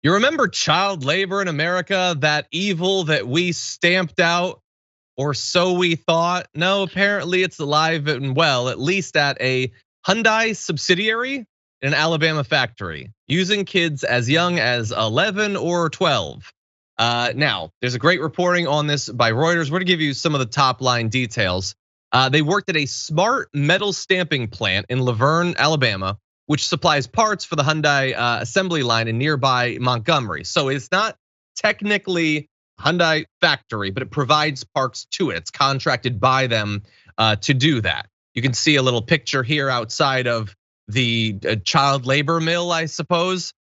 You remember child labor in America, that evil that we stamped out, or so we thought? No, apparently it's alive and well, at least at a Hyundai subsidiary in an Alabama factory, using kids as young as 11 or 12. Now, there's a great reporting on this by Reuters. We're gonna give you some of the top line details. They worked at a smart metal stamping plant in LUVERNE, Alabama, which supplies parts for the Hyundai assembly line in nearby Montgomery. So it's not technically Hyundai factory, but it provides parts to it. It's contracted by them to do that. You can see a little picture here outside of the child labor mill, I suppose.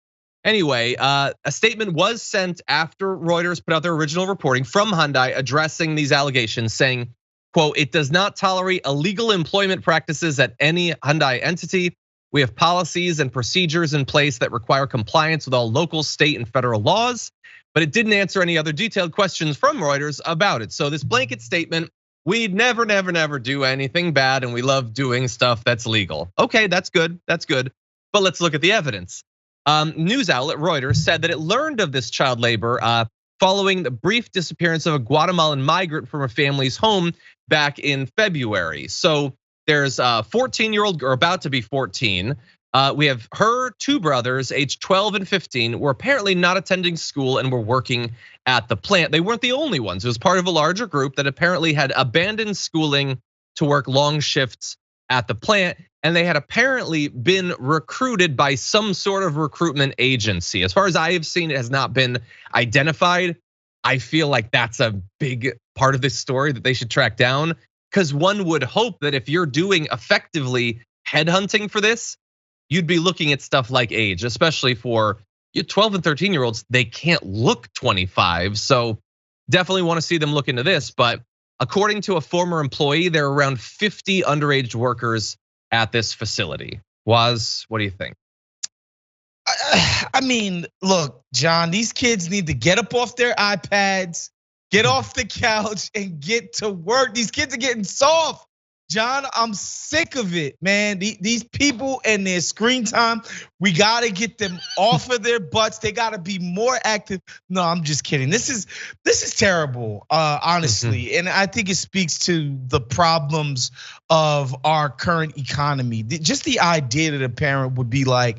Anyway, a statement was sent after Reuters put out their original reporting from Hyundai addressing these allegations, saying, quote, "It does not tolerate illegal employment practices at any Hyundai entity. We have policies and procedures in place that require compliance with all local, state, and federal laws." But it didn't answer any other detailed questions from Reuters about it. So this blanket statement, we'd never do anything bad, and we love doing stuff that's legal. Okay, that's good, But let's look at the evidence. News outlet Reuters said that it learned of this child labor following the brief disappearance of a Guatemalan migrant from her family's home back in February. So there's a 14-year-old, or about to be 14. We have her two brothers, aged 12 and 15, were apparently not attending school and were working at the plant. They weren't the only ones. It was part of a larger group that apparently had abandoned schooling to work long shifts at the plant. And they had apparently been recruited by some sort of recruitment agency. As far as I have seen, it has not been identified. I feel like that's a big part of this story that they should track down. Because one would hope that if you're doing effectively headhunting for this, you'd be looking at stuff like age, especially for 12 and 13-year-olds. They can't look 25, so definitely want to see them look into this. But according to a former employee, there are around 50 underage workers at this facility. Woz, what do you think? I mean, look, John, these kids need to get up off their iPads, get off the couch and get to work. These kids are getting soft. John, I'm sick of it, man. These people and their screen time, we gotta get them off of their butts. They gotta be more active. No, I'm just kidding. This is terrible, honestly. And I think it speaks to the problems of our current economy. Just the idea that a parent would be like,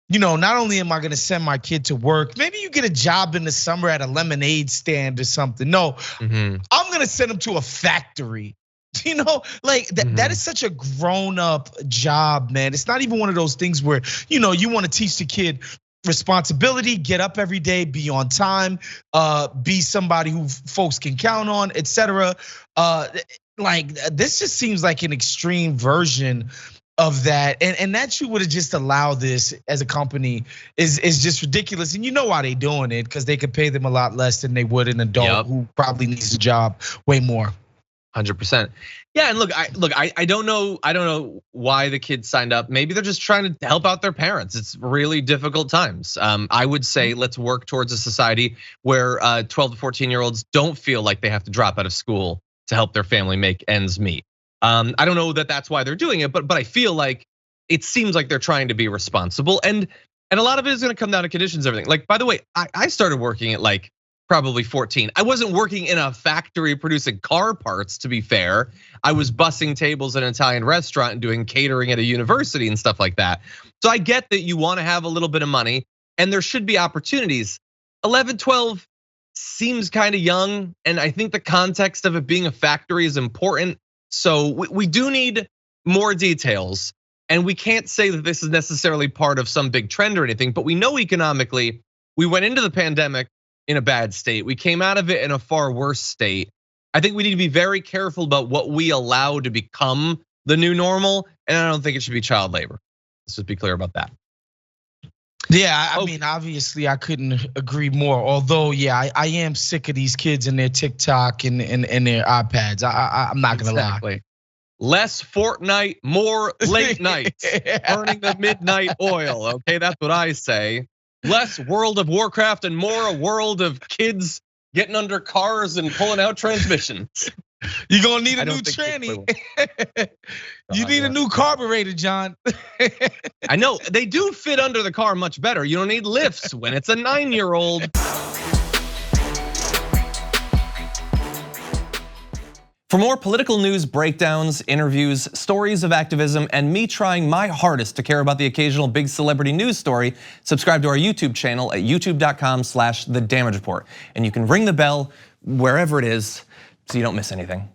not only am I gonna send my kid to work, maybe you get a job in the summer at a lemonade stand or something. No, I'm gonna send them to a factory. That is such a grown-up job, man. It's not even one of those things where, you want to teach the kid responsibility, get up every day, be on time, be somebody who folks can count on, etc. This just seems like an extreme version of that, and that you would have just allowed this as a company is just ridiculous. And you know why they doing it, because they could pay them a lot less than they would an adult who probably needs a job way more. 100%. Yeah, and look, I don't know why the kids signed up. Maybe they're just trying to help out their parents. It's really difficult times. I would say let's work towards a society where 12 to 14-year-olds don't feel like they have to drop out of school to help their family make ends meet. I don't know that that's why they're doing it, but I feel like it seems like they're trying to be responsible, and a lot of it is going to come down to conditions, everything. Like, by the way, I started working at like probably 14. I wasn't working in a factory producing car parts, to be fair. I was bussing tables at an Italian restaurant and doing catering at a university and stuff like that. So I get that you want to have a little bit of money and there should be opportunities. 11, 12 seems kind of young, and I think the context of it being a factory is important. So we do need more details, and we can't say that this is necessarily part of some big trend or anything, but we know economically we went into the pandemic in a bad state. We came out of it in a far worse state. I think we need to be very careful about what we allow to become the new normal, and I don't think it should be child labor. Let's just be clear about that. Yeah, I mean, obviously I couldn't agree more. Although, yeah, I am sick of these kids and their TikTok and their iPads. I'm not gonna lie. Less Fortnite, more late nights, burning the midnight oil. Okay, that's what I say. Less World of Warcraft and more a world of kids getting under cars and pulling out transmissions. You're gonna need I a don't new think Chick-fil-A tranny. You need a new carburetor, John. I know, they do fit under the car much better. You don't need lifts when it's a 9-year-old. For more political news, breakdowns, interviews, stories of activism, and me trying my hardest to care about the occasional big celebrity news story, subscribe to our YouTube channel at youtube.com/thedamagereport. And you can ring the bell wherever it is so you don't miss anything.